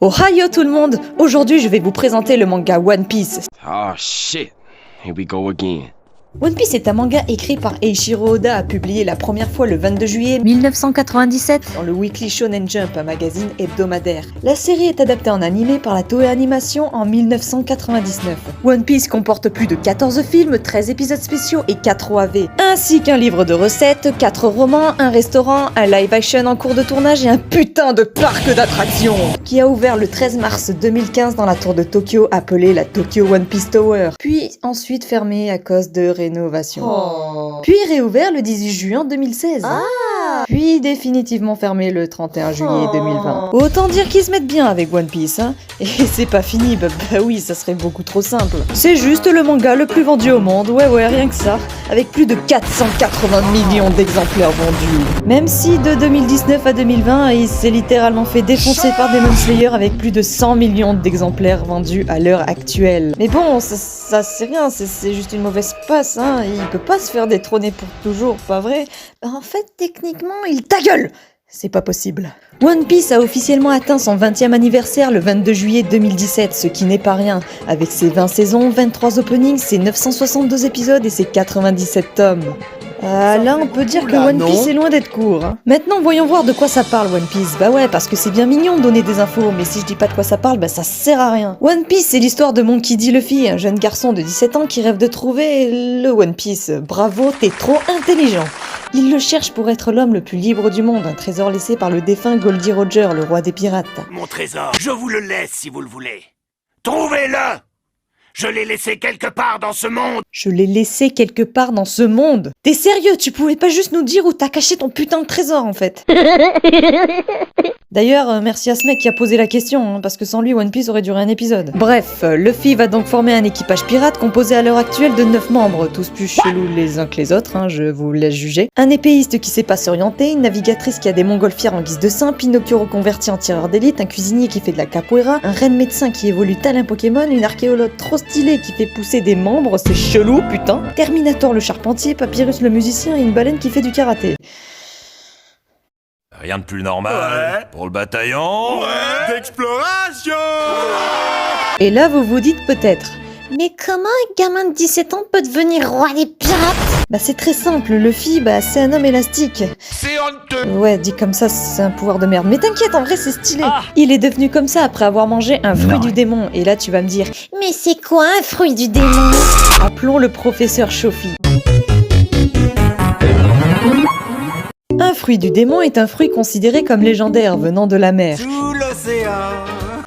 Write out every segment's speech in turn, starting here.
Ohio tout le monde! Aujourd'hui je vais vous présenter le manga One Piece. Oh shit, here we go again. One Piece est un manga écrit par Eiichiro Oda, publié la première fois le 22 juillet 1997 dans le Weekly Shonen Jump, un magazine hebdomadaire. La série est adaptée en animé par la Toei Animation en 1999. One Piece comporte plus de 14 films, 13 épisodes spéciaux et 4 OAV, ainsi qu'un livre de recettes, 4 romans, un restaurant, un live action en cours de tournage et un putain de parc d'attractions qui a ouvert le 13 mars 2015 dans la tour de Tokyo appelée la Tokyo One Piece Tower, puis ensuite fermée à cause de rénovation. Puis réouvert le 18 juin 2016. Puis définitivement fermé le 31 juillet 2020. Autant dire qu'ils se mettent bien avec One Piece, hein. Et c'est pas fini, bah oui, ça serait beaucoup trop simple. C'est juste le manga le plus vendu au monde, ouais, rien que ça, avec plus de 480 millions d'exemplaires vendus. Même si de 2019 à 2020, il s'est littéralement fait défoncer par Demon Slayer avec plus de 100 millions d'exemplaires vendus à l'heure actuelle. Mais bon, ça c'est rien, c'est juste une mauvaise passe, hein. Il peut pas se faire détrôner pour toujours, pas vrai? En fait, techniquement, ta gueule! C'est pas possible. One Piece a officiellement atteint son 20e anniversaire le 22 juillet 2017, ce qui n'est pas rien. Avec ses 20 saisons, 23 openings, ses 962 épisodes et ses 97 tomes. Là, on peut dire que One Piece est loin d'être court. Hein. Maintenant, voyons voir de quoi ça parle, One Piece. Bah ouais, parce que c'est bien mignon de donner des infos, mais si je dis pas de quoi ça parle, bah ça sert à rien. One Piece, c'est l'histoire de Monkey D. Luffy, un jeune garçon de 17 ans qui rêve de trouver le One Piece. Bravo, t'es trop intelligent. Il le cherche pour être l'homme le plus libre du monde, un trésor laissé par le défunt Goldie Roger, le roi des pirates. Mon trésor, je vous le laisse si vous le voulez. Trouvez-le! Je l'ai laissé quelque part dans ce monde. Je l'ai laissé quelque part dans ce monde. T'es sérieux? Tu pouvais pas juste nous dire où t'as caché ton putain de trésor, en fait. D'ailleurs, merci à ce mec qui a posé la question, hein, parce que sans lui, One Piece aurait duré un épisode. Bref, Luffy va donc former un équipage pirate composé à l'heure actuelle de 9 membres, tous plus chelous les uns que les autres, hein, je vous laisse juger. Un épéiste qui sait pas s'orienter, une navigatrice qui a des montgolfières en guise de saint, Pinocchio reconverti en tireur d'élite, un cuisinier qui fait de la capoeira, un reine médecin qui évolue tel un Pokémon, une archéologue trop stylée qui fait pousser des membres, c'est chelou, putain. Terminator le charpentier, Papyrus le musicien et une baleine qui fait du karaté. Rien de plus normal pour le bataillon D'exploration. Et là, vous vous dites peut-être, mais comment un gamin de 17 ans peut devenir roi des pirates? Bah c'est très simple, Luffy, c'est un homme élastique. C'est honteux. Ouais, dit comme ça, c'est un pouvoir de merde. Mais t'inquiète, en vrai, c'est stylé. Il est devenu comme ça après avoir mangé un fruit du démon. Et là, tu vas me dire, mais c'est quoi un fruit du démon? Appelons le professeur Shofi. Un fruit du démon est un fruit considéré comme légendaire venant de la mer. Sous l'océan.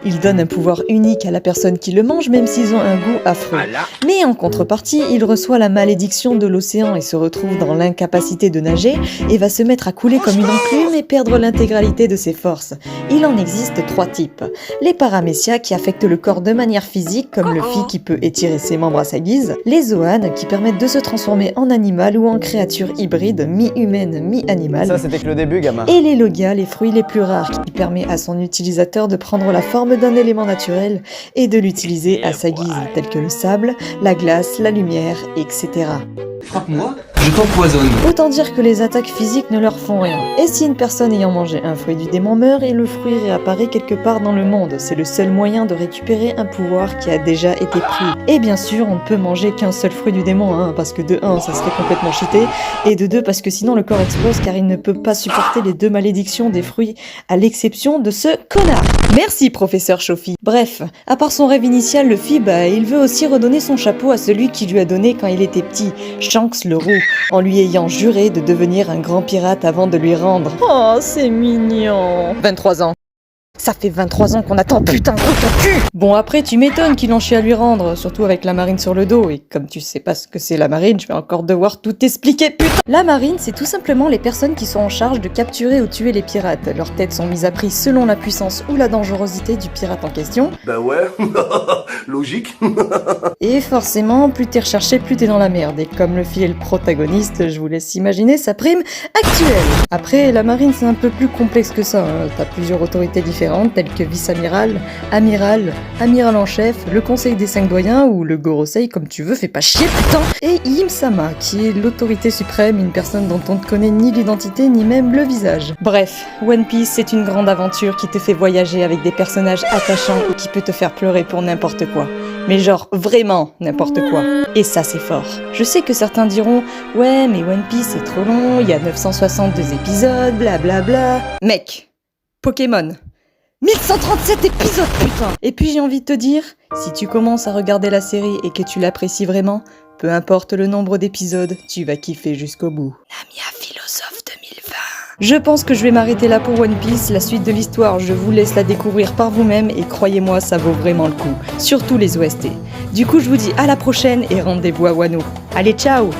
Il donne un pouvoir unique à la personne qui le mange, même s'ils ont un goût affreux. Mais en contrepartie, il reçoit la malédiction de l'océan et se retrouve dans l'incapacité de nager et va se mettre à couler comme une enclume et perdre l'intégralité de ses forces. Il en existe 3 types. Les paramécias qui affectent le corps de manière physique, comme Luffy qui peut étirer ses membres à sa guise. Les zoans qui permettent de se transformer en animal ou en créature hybride, mi-humaine, mi-animale. Ça, c'était que le début, gamin. Et les logas, les fruits les plus rares, qui permet à son utilisateur de prendre la forme d'un élément naturel et de l'utiliser à sa guise, tels que le sable, la glace, la lumière, etc. Frappe-moi, je t'empoisonne. Autant dire que les attaques physiques ne leur font rien. Et si une personne ayant mangé un fruit du démon meurt et le fruit réapparaît quelque part dans le monde, c'est le seul moyen de récupérer un pouvoir qui a déjà été pris. Et bien sûr, on ne peut manger qu'un seul fruit du démon, hein, parce que de 1, ça serait complètement cheaté, et de 2, parce que sinon le corps explose car il ne peut pas supporter les 2 malédictions des fruits, à l'exception de ce connard. Merci, professeur Shofi. Bref, à part son rêve initial, Luffy, il veut aussi redonner son chapeau à celui qui lui a donné quand il était petit, Shanks le roux, en lui ayant juré de devenir un grand pirate avant de lui rendre. Oh, c'est mignon. 23 ans. Ça fait 23 ans qu'on attend, putain, gros ton cul! Bon, après, tu m'étonnes qu'il en chie à lui rendre, surtout avec la marine sur le dos, et comme tu sais pas ce que c'est la marine, je vais encore devoir tout expliquer, putain! La marine, c'est tout simplement les personnes qui sont en charge de capturer ou tuer les pirates. Leurs têtes sont mises à prix selon la puissance ou la dangerosité du pirate en question. Bah ouais, logique. Et forcément, plus t'es recherché, plus t'es dans la merde. Et comme Luffy est le protagoniste, je vous laisse imaginer sa prime actuelle. Après, la marine, c'est un peu plus complexe que ça, hein. T'as plusieurs autorités différentes différentes telles que vice-amiral, amiral, amiral en chef, le conseil des 5 doyens ou le Gorosei comme tu veux, fais pas chier putain, et Im-sama qui est l'autorité suprême, une personne dont on ne connaît ni l'identité ni même le visage. Bref, One Piece c'est une grande aventure qui te fait voyager avec des personnages attachants et qui peut te faire pleurer pour n'importe quoi. Mais genre vraiment n'importe quoi. Et ça c'est fort. Je sais que certains diront « Ouais mais One Piece c'est trop long, il y a 962 épisodes, blablabla... » Mec, Pokémon 1137 épisodes putain. Et puis j'ai envie de te dire, si tu commences à regarder la série et que tu l'apprécies vraiment, peu importe le nombre d'épisodes, tu vas kiffer jusqu'au bout. Lamia Philosophe 2020. Je pense que je vais m'arrêter là pour One Piece, la suite de l'histoire je vous laisse la découvrir par vous-même et croyez-moi ça vaut vraiment le coup, surtout les OST. Du coup je vous dis à la prochaine et rendez-vous à Wano. Allez ciao.